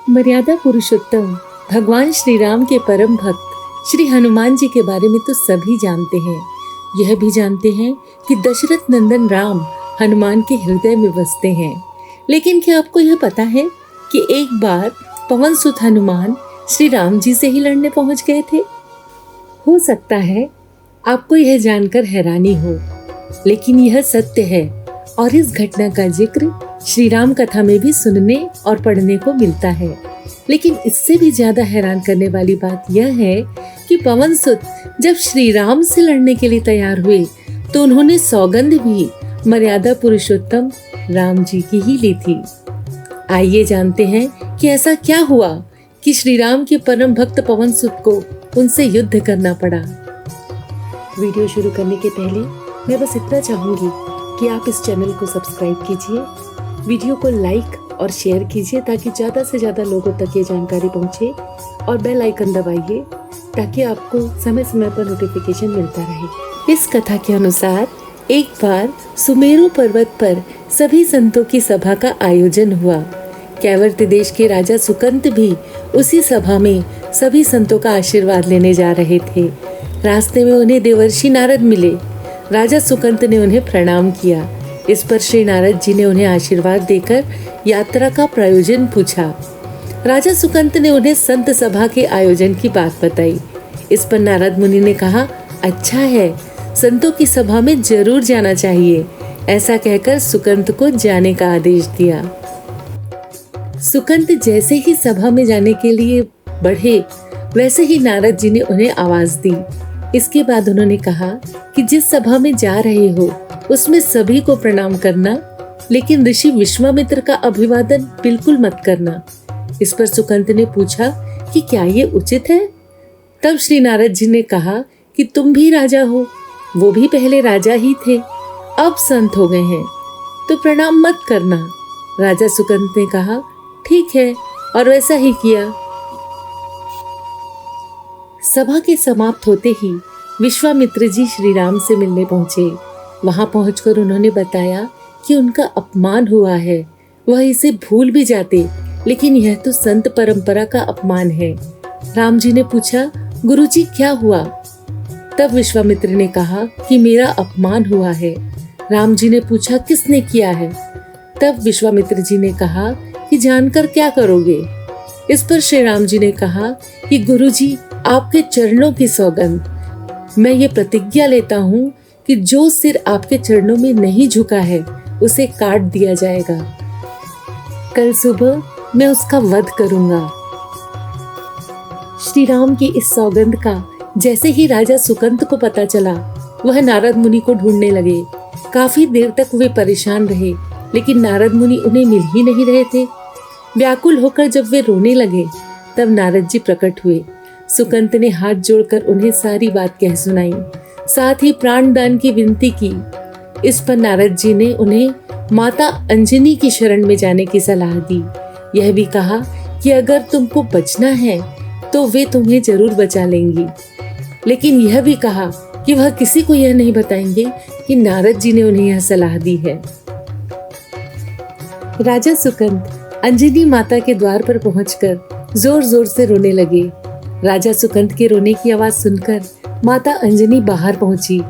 मर्यादा पुरुषोत्तम भगवान श्री राम के परम भक्त श्री हनुमान जी के बारे में तो सभी जानते हैं। यह भी जानते हैं कि दशरथ नंदन राम हनुमान के हृदय में बसते हैं। लेकिन क्या आपको यह पता है कि एक बार पवन सुत हनुमान श्री राम जी से ही लड़ने पहुंच गए थे? हो सकता है आपको यह जानकर हैरानी हो, लेकिन यह सत्य है और इस घटना का जिक्र श्री राम कथा में भी सुनने और पढ़ने को मिलता है। लेकिन इससे भी ज्यादा हैरान करने वाली बात यह है कि पवन सुत जब श्री राम से लड़ने के लिए तैयार हुए तो उन्होंने सौगंध भी मर्यादा पुरुषोत्तम राम जी की ही ली थी। आइए जानते हैं कि ऐसा क्या हुआ कि श्री राम के परम भक्त पवन सुत को उनसे युद्ध करना पड़ा। वीडियो शुरू करने के पहले मैं बस इतना चाहूंगी कि आप इस चैनल को सब्सक्राइब कीजिए, वीडियो को लाइक और शेयर कीजिए ताकि ज़्यादा से ज़्यादा लोगों तक ये जानकारी पहुंचे, और बेल आइकन दबाइए ताकि आपको समय समय पर नोटिफिकेशन मिलता रहे। इस कथा के अनुसार एक बार सुमेरु पर्वत पर सभी संतों की सभा का आयोजन हुआ। कैवर्त देश के राजा सुकंत भी उसी सभा में सभी संतों का आशीर्वाद लेने जा रहे थे। रास्ते में उन्हें देवर्षि नारद मिले। राजा सुकंत ने उन्हें प्रणाम किया। इस पर श्री नारद जी ने उन्हें आशीर्वाद देकर यात्रा का प्रयोजन पूछा। राजा सुकंत ने उन्हें संत सभा के आयोजन की बात बताई। इस पर नारद मुनि ने कहा, अच्छा है, संतों की सभा में जरूर जाना चाहिए। ऐसा कहकर सुकंत को जाने का आदेश दिया। सुकंत जैसे ही सभा में जाने के लिए बढ़े, वैसे ही नारद जी ने उन्हें आवाज दी। इसके बाद उन्होंने कहा कि जिस सभा में जा रहे हो उसमें सभी को प्रणाम करना, लेकिन ऋषि विश्वामित्र का अभिवादन बिल्कुल मत करना। इस पर सुकंत ने पूछा कि क्या ये उचित है? तब श्री नारद जी ने कहा कि तुम भी राजा हो, वो भी पहले राजा ही थे, अब संत हो गए हैं, तो प्रणाम मत करना। राजा सुकंत ने कहा ठीक है, और वैसा ही किया। सभा के समाप्त होते ही विश्वामित्र जी श्री राम से मिलने पहुंचे। वहां पहुंचकर उन्होंने बताया कि उनका अपमान हुआ है, वह इसे भूल भी जाते, लेकिन यह तो संत परंपरा का अपमान है। राम जी ने पूछा, गुरुजी क्या हुआ? तब विश्वामित्र ने कहा कि मेरा अपमान हुआ है। राम जी ने पूछा, किसने किया है? तब विश्वामित्र जी ने कहा कि जानकर क्या करोगे? इस पर श्री राम जी ने कहा कि गुरुजी, आपके चरणों की सौगंध, मैं ये प्रतिज्ञा लेता हूँ कि जो सिर आपके चरणों में नहीं झुका है उसे काट दिया जाएगा। कल सुबह मैं उसका वध करूंगा। श्री राम की इस सौगंध का जैसे ही राजा सुकंत को पता चला, वह नारद मुनि को ढूंढने लगे। काफी देर तक वे परेशान रहे, लेकिन नारद मुनि उन्हें मिल ही नहीं रहे थे। व्याकुल होकर जब वे रोने लगे, तब नारद जी प्रकट हुए। सुकंत ने हाथ जोड़कर उन्हें सारी बात कह सुनाई, साथ ही प्राण दान की विनती की। इस पर नारद जी ने उन्हें माता अंजनी की शरण में जाने की सलाह दी। यह भी कहा कि अगर तुमको बचना है तो वे तुम्हें जरूर बचा लेंगी, लेकिन यह भी कहा कि वह किसी को यह नहीं बताएंगे कि नारद जी ने उन्हें यह सलाह दी है। राजा सुकंत अंजनी माता के द्वार पर पहुंचकर जोर जोर से रोने लगे। राजा सुकंत के रोने की आवाज सुनकर माता अंजनी बाहर पहुंची।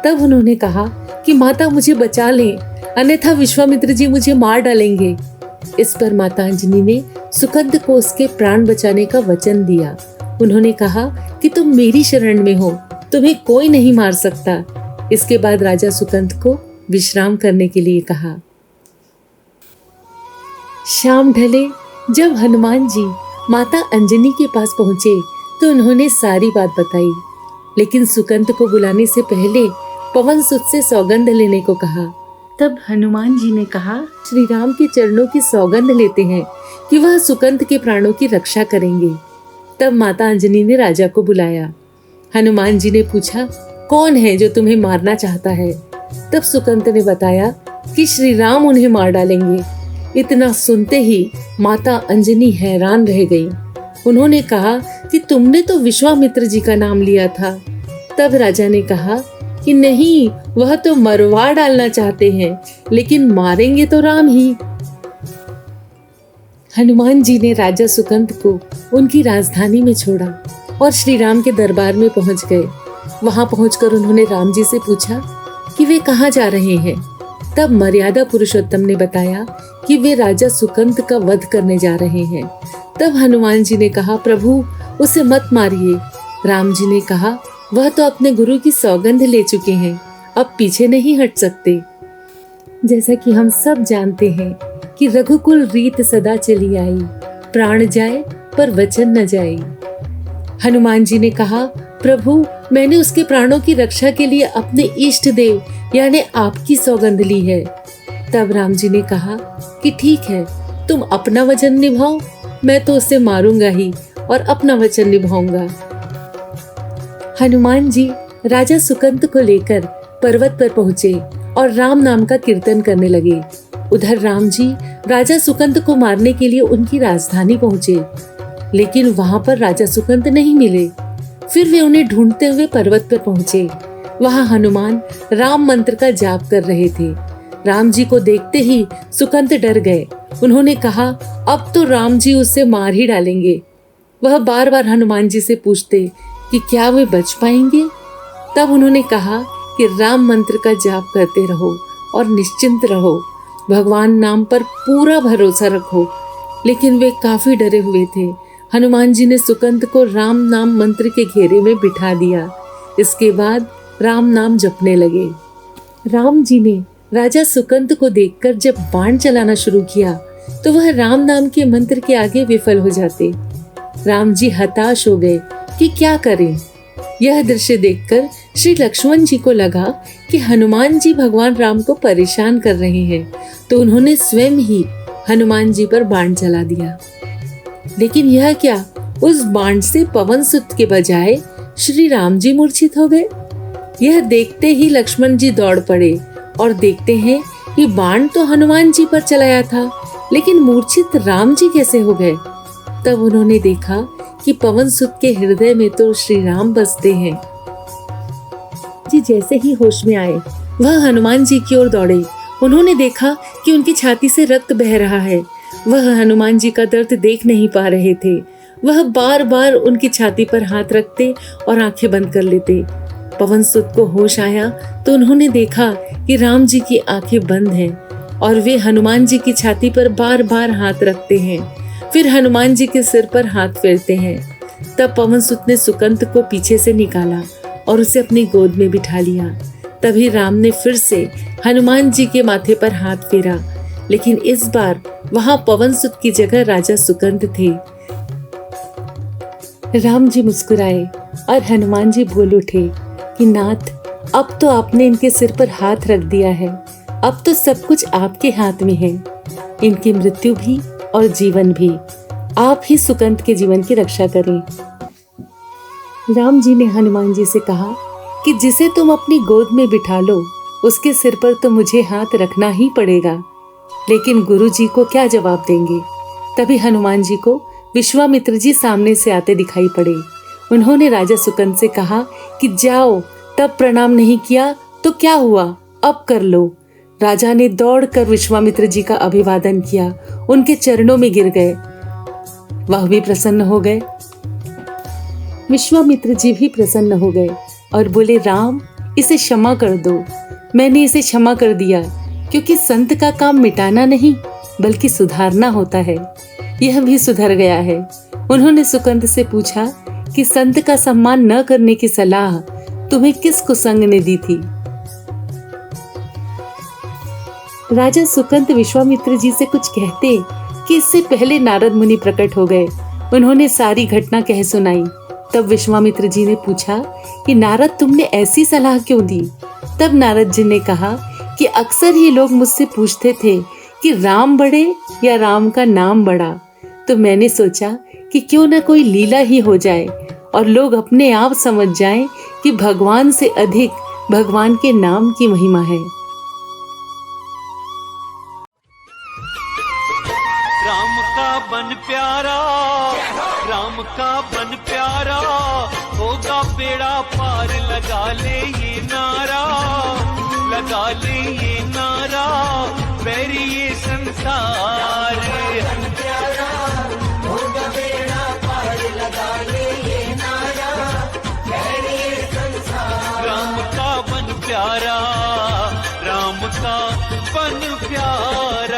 तब उन्होंने कहा कि माता मुझे बचा लें, अन्यथा विश्वामित्र जी मुझे मार डालेंगे। इस पर माता अंजनी ने सुकंत को उसके प्राण बचाने का वचन दिया। उन्होंने कहा कि तुम मेरी शरण में हो, तुम्हें कोई नहीं मार सकता। इसके बाद राजा सुकंत को विश्राम करने के लिए कहा। शाम ढले जब हनुमान जी माता अंजनी के पास पहुंचे तो उन्होंने सारी बात बताई, लेकिन सुकंत को बुलाने से पहले पवन सुत से सौगंध लेने को कहा। तब हनुमान जी ने कहा, श्री राम के चरणों की सौगंध लेते हैं कि वह सुकंत के प्राणों की रक्षा करेंगे। तब माता अंजनी ने राजा को बुलाया। हनुमान जी ने पूछा, कौन है जो तुम्हें मारना चाहता है? तब सुकंत ने बताया कि श्री राम उन्हें मार डालेंगे। इतना सुनते ही माता अंजनी हैरान रह गई। उन्होंने कहा कि तुमने तो विश्वामित्र जी का नाम लिया था। तब राजा ने कहा कि नहीं, वह तो मरवा डालना चाहते हैं, लेकिन मारेंगे तो राम ही। हनुमान जी ने राजा सुकंत को उनकी राजधानी में छोड़ा और श्री राम के दरबार में पहुंच गए। वहां पहुंचकर उन्होंने राम जी से पूछा कि वे कहाँ जा रहे हैं। तब मर्यादा पुरुषोत्तम ने बताया कि वे राजा सुकंत का वध करने जा रहे हैं। तब हनुमान जी ने कहा, प्रभु उसे मत मारिए। राम जी ने कहा, वह तो अपने गुरु की सौगंध ले चुके हैं, अब पीछे नहीं हट सकते। जैसा कि हम सब जानते हैं कि रघुकुल रीत सदा चली आई, प्राण जाए पर वचन न जाए। हनुमान जी ने कहा, प्रभु मैंने उसके प्राणों की रक्षा के लिए अपने इष्ट देव यानी आपकी सौगंध ली है। तब राम जी ने कहा कि ठीक है, तुम अपना वचन निभाओ, मैं तो उसे मारूंगा ही और अपना वचन निभाऊंगा। हनुमान जी राजा सुकंत को लेकर पर्वत पर पहुंचे और राम नाम का कीर्तन करने लगे। उधर राम जी राजा सुकंत को मारने के लिए उनकी राजधानी पहुंचे, लेकिन वहां पर राजा सुकंत नहीं मिले। फिर वे उन्हें ढूंढते हुए पर्वत पर पहुंचे। वहां हनुमान राम मंत्र का जाप कर रहे थे। राम जी को देखते ही सुकंत डर गए। उन्होंने कहा, अब तो राम जी उसे मार ही डालेंगे। वह बार बार हनुमान जी से पूछते कि क्या वे बच पाएंगे। तब उन्होंने कहा कि राम मंत्र का जाप करते रहो और निश्चिंत रहो, भगवान नाम पर पूरा भरोसा रखो। लेकिन वे काफी डरे हुए थे। हनुमान जी ने सुकंत को राम नाम मंत्र के घेरे में बिठा दिया। इसके बाद राम नाम जपने लगे। राम जी ने राजा सुकंत को देखकर जब बाण चलाना शुरू किया तो वह राम नाम के मंत्र के आगे विफल हो जाते। राम जी हताश हो गए कि क्या करें। यह दृश्य देखकर श्री लक्ष्मण जी को लगा कि हनुमान जी भगवान राम को परेशान कर रहे हैं, तो उन्होंने स्वयं ही हनुमान जी पर बाण चला दिया। लेकिन यह क्या, उस बाण से पवन सुत के बजाय श्री राम जी मूर्छित हो गए। यह देखते ही लक्ष्मण जी दौड़ पड़े और देखते हैं कि बाण तो हनुमान जी पर चलाया था, लेकिन मूर्छित राम जी कैसे हो गए। तब उन्होंने देखा कि पवन सुत के हृदय में तो श्री राम बसते हैं। जी जैसे ही होश में आए वह हनुमान जी की ओर दौड़े। उन्होंने देखा कि उनकी छाती से रक्त बह रहा है। वह हनुमान जी का दर्द देख नहीं पा रहे थे। वह बार बार उनकी छाती पर हाथ रखते और आंखें बंद कर लेते। पवन सुत को होश आया तो उन्होंने देखा कि राम जी की आंखें बंद हैं और वे हनुमान जी की छाती पर बार बार हाथ रखते हैं। फिर हनुमान जी के सिर पर हाथ फेरते हैं। तब पवन सुत ने सुकंत को पीछे से निकाला और उसे अपनी गोद में बिठा लिया। तभी राम ने फिर से हनुमान जी के माथे पर हाथ फेरा, लेकिन इस बार वहां पवन सुत की जगह राजा सुकंत थे। राम जी मुस्कुराए और हनुमान जी बोल उठे कि नाथ, अब तो आपने इनके सिर पर हाथ रख दिया है, अब तो सब कुछ आपके हाथ में है। इनकी मृत्यु भी और जीवन भी आप ही सुकंत के जीवन की रक्षा करें। राम जी ने हनुमान जी से कहा कि जिसे तुम अपनी गोद में बिठा लो उसके सिर पर तो मुझे हाथ रखना ही पड़ेगा, लेकिन गुरु जी को क्या जवाब देंगे। तभी हनुमान जी को विश्वामित्र जी सामने से आते दिखाई पड़े। उन्होंने राजा सुकंत से कहा कि जाओ, तब प्रणाम नहीं किया तो क्या हुआ, अब कर लो। राजा ने दौड़कर विश्वामित्र जी का अभिवादन किया, उनके चरणों में गिर गए। वह भी प्रसन्न हो गए। विश्वामित्र जी भी प्रसन्न हो गए और बोले, राम इसे क्षमा कर दो। मैंने इसे क्षमा कर दिया क्योंकि संत का काम मिटाना नहीं बल्कि सुधारना होता है। यह भी सुधर गया है। उन्होंने सुकंत से पूछा कि संत का सम्मान न करने की सलाह तुम्हें किस कुसंग ने दी थी। राजा सुकंत विश्वामित्र जी से कुछ कहते कि इससे पहले नारद मुनि प्रकट हो गए। उन्होंने सारी घटना कह सुनाई। तब विश्वामित्र जी ने पूछा कि नारद, तुमने ऐसी सलाह क्यों दी। तब नारद जी ने कहा कि अक्सर ही लोग मुझसे पूछते थे कि राम बड़े या राम का नाम बड़ा, तो मैंने सोचा कि क्यों न कोई लीला ही हो जाए और लोग अपने आप समझ जाएं कि भगवान से अधिक भगवान के नाम की महिमा है। राम का बन प्यारा, राम का बन प्यारा, होगा बेड़ा पार, लगा ले ये नारा, लगा ले ये नारा, बैरी ये संसार। प्यारा, राम का बन प्यारा।